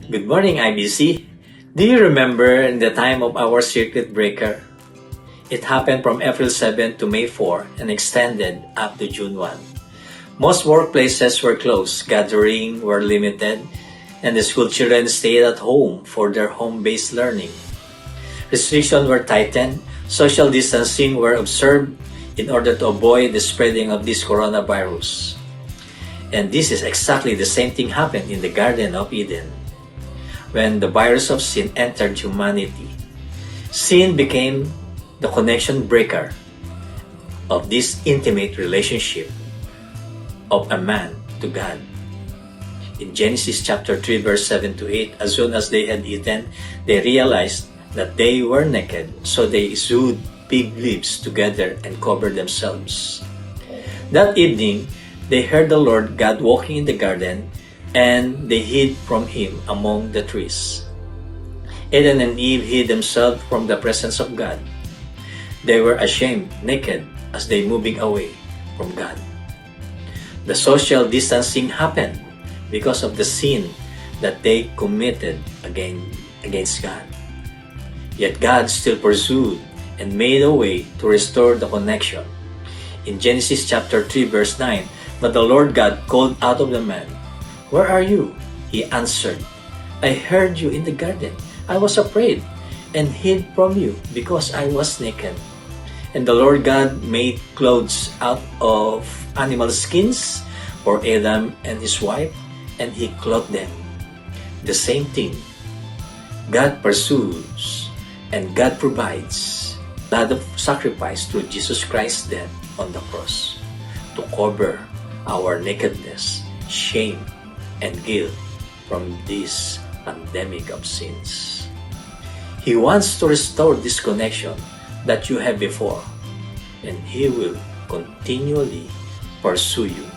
Good morning, IBC. Do you remember in the time of our circuit breaker? It happened from April 7 to May 4 and extended up to June 1. Most workplaces were closed, gatherings were limited, and the school children stayed at home for their home-based learning. Restrictions were tightened, social distancing were observed in order to avoid the spreading of this coronavirus. And this is exactly the same thing happened in the Garden of Eden. When the virus of sin entered humanity, sin became the connection breaker of this intimate relationship of a man to God. In Genesis chapter 3 verse 7 to 8, as soon as they had eaten, they realized that they were naked, so they sewed fig leaves together and covered themselves. That evening, they heard the Lord God walking in the garden, and they hid from him among the trees. Adam and Eve hid themselves from the presence of God. They were ashamed, naked, as they moving away from God. The social distancing happened because of the sin that they committed against God. Yet God still pursued and made a way to restore the connection. In Genesis chapter 3 verse 9, but the Lord God called out of the man, "Where are you?" He answered, "I heard you in the garden. I was afraid and hid from you because I was naked." And the Lord God made clothes out of animal skins for Adam and his wife, and he clothed them. The same thing. God pursues and God provides blood of sacrifice through Jesus Christ's death on the cross to cover our nakedness, shame, and guilt from this pandemic of sins. He wants to restore this connection that you had before, and He will continually pursue you